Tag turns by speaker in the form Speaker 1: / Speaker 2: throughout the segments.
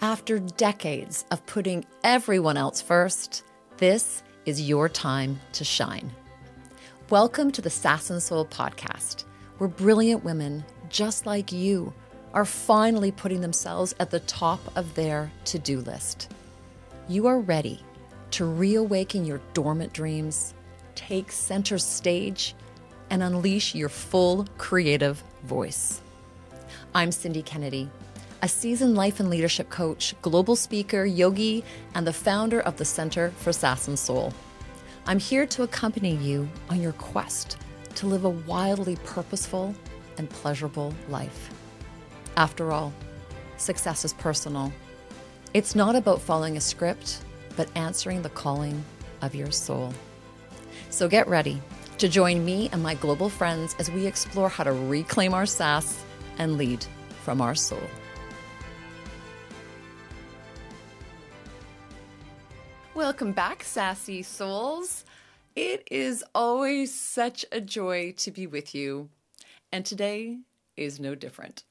Speaker 1: After decades of putting everyone else first, this is your time to shine. Welcome to the Sass and Soul podcast, where brilliant women just like you are finally putting themselves at the top of their to-do list. You are ready to reawaken your dormant dreams, take center stage, and unleash your full creative voice. I'm Cindy Kennedy, a seasoned life and leadership coach, global speaker, yogi, and the founder of the Center for Sass and Soul. I'm here to accompany you on your quest to live a wildly purposeful and pleasurable life. After all, success is personal. It's not about following a script, but answering the calling of your soul. So get ready to join me and my global friends as we explore how to reclaim our sass and lead from our soul. Welcome back, sassy souls. It is always such a joy to be with you, and today is no different.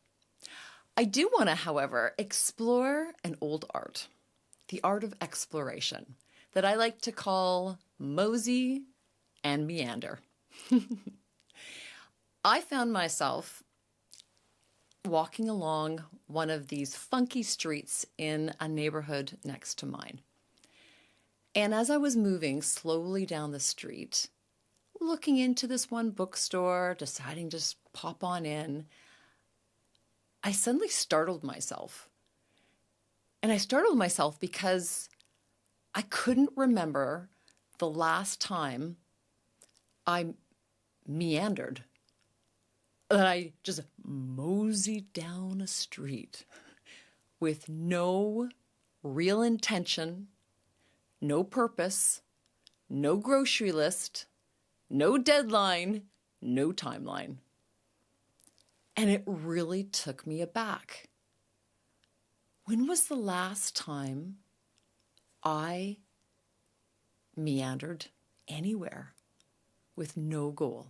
Speaker 1: I do want to, however, explore an old art, the art of exploration, that I like to call Mosey and meander. I found myself walking along one of these funky streets in a neighborhood next to mine. And as I was moving slowly down the street, looking into this one bookstore, deciding to just pop on in, I suddenly startled myself. And I startled myself because I couldn't remember the last time I meandered, that I just moseyed down a street with no real intention, no purpose, no grocery list, no deadline, no timeline. And it really took me aback. When was the last time I meandered anywhere with no goal?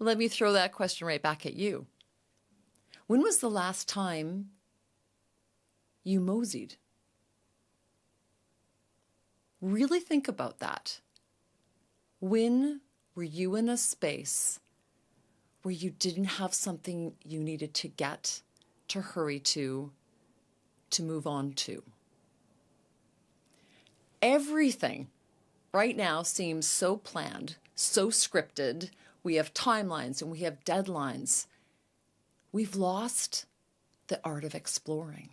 Speaker 1: Let me throw that question right back at you. When was the last time you moseyed? Really think about that. When were you in a space where you didn't have something you needed to get, to hurry to move on to? Everything right now seems so planned, so scripted. We have timelines and we have deadlines. We've lost the art of exploring.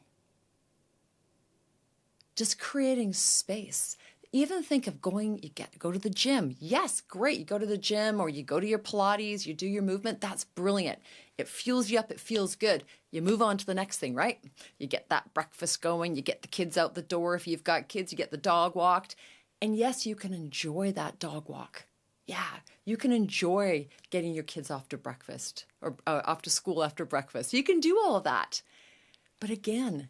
Speaker 1: Just creating space. Even think of go to the gym. Yes, great. You go to the gym or you go to your Pilates, you do your movement. That's brilliant. It fuels you up. It feels good. You move on to the next thing, right? You get that breakfast going. You get the kids out the door. If you've got kids, you get the dog walked. And yes, you can enjoy that dog walk. Yeah, you can enjoy getting your kids off to breakfast or off to school after breakfast. You can do all of that. But again,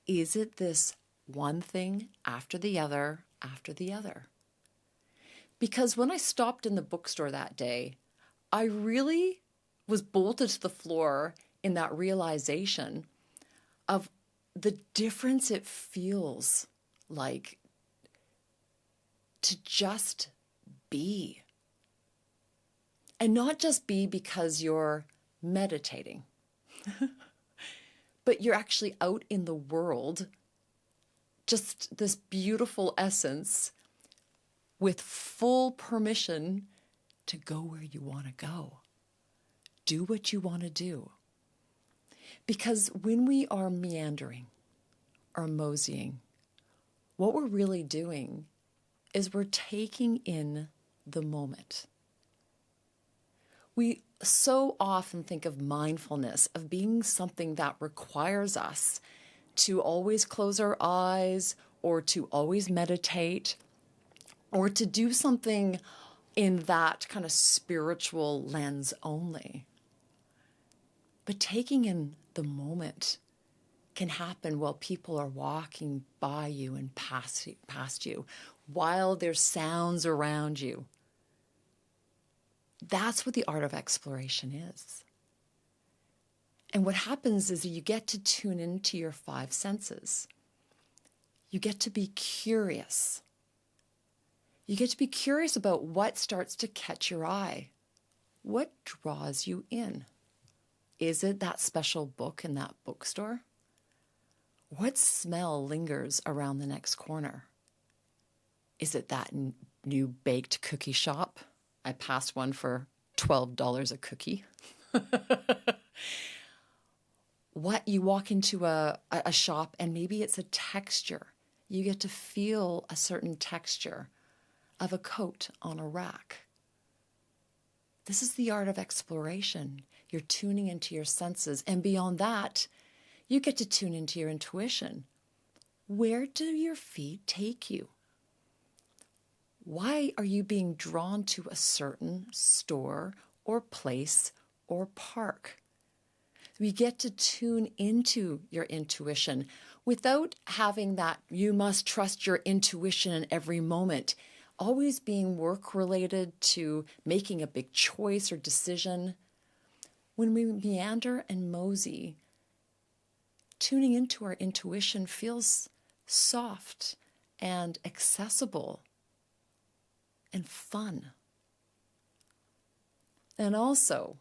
Speaker 1: is it this one thing after the other after the other? Because when I stopped in the bookstore that day, I really was bolted to the floor in that realization of the difference it feels like to just be. And not just be because you're meditating, but you're actually out in the world, just this beautiful essence with full permission to go where you want to go. Do what you want to do. Because when we are meandering or moseying, what we're really doing is we're taking in the moment. We so often think of mindfulness, of being something that requires us to always close our eyes or to always meditate or to do something in that kind of spiritual lens only. But taking in the moment can happen while people are walking by you and past you, while there's sounds around you. That's what the art of exploration is. And what happens is you get to tune into your five senses. You get to be curious. You get to be curious about what starts to catch your eye. What draws you in? Is it that special book in that bookstore? What smell lingers around the next corner? Is it that new baked cookie shop? I passed one for $12 a cookie. What you walk into a shop and maybe it's a texture. You get to feel a certain texture of a coat on a rack. This is the art of exploration. You're tuning into your senses. And beyond that, you get to tune into your intuition. Where do your feet take you? Why are you being drawn to a certain store or place or park? We get to tune into your intuition without having that you must trust your intuition in every moment, always being work related to making a big choice or decision. When we meander and mosey, tuning into our intuition feels soft and accessible and fun. And also,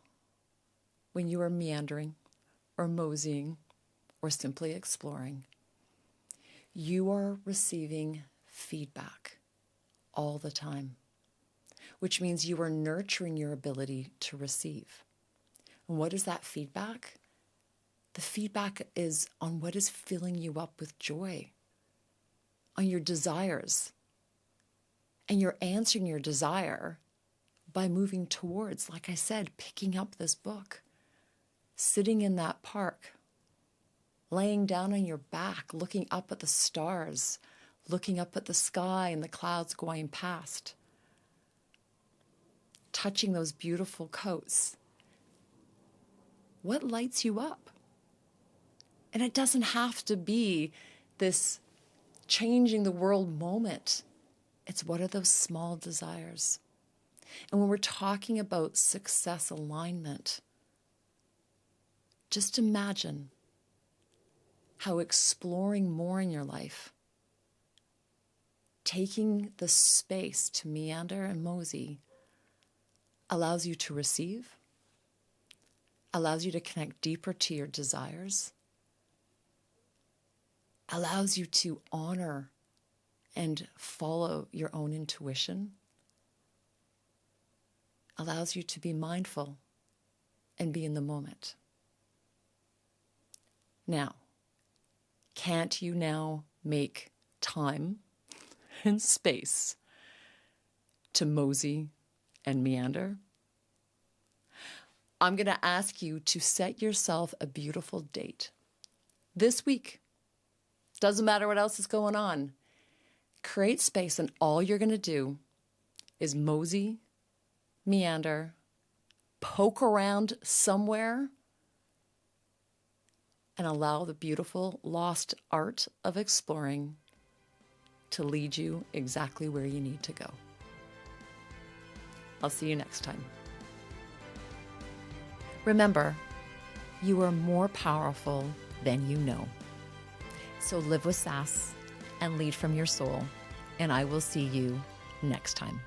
Speaker 1: when you are meandering or moseying or simply exploring, you are receiving feedback all the time, which means you are nurturing your ability to receive. And what is that feedback? The feedback is on what is filling you up with joy, on your desires. And you're answering your desire by moving towards, like I said, picking up this book, sitting in that park, laying down on your back, looking up at the stars, looking up at the sky and the clouds going past, touching those beautiful coats. What lights you up? And it doesn't have to be this changing the world moment. It's what are those small desires? And when we're talking about success alignment, just imagine how exploring more in your life, taking the space to meander and mosey, allows you to receive, allows you to connect deeper to your desires, allows you to honor and follow your own intuition, allows you to be mindful and be in the moment. Now, can't you now make time and space to mosey and meander? I'm going to ask you to set yourself a beautiful date this week. Doesn't matter what else is going on. Create space, and all you're going to do is mosey, meander, poke around somewhere, and allow the beautiful lost art of exploring to lead you exactly where you need to go. I'll see you next time. Remember, you are more powerful than you know. So live with sass and lead from your soul, and I will see you next time.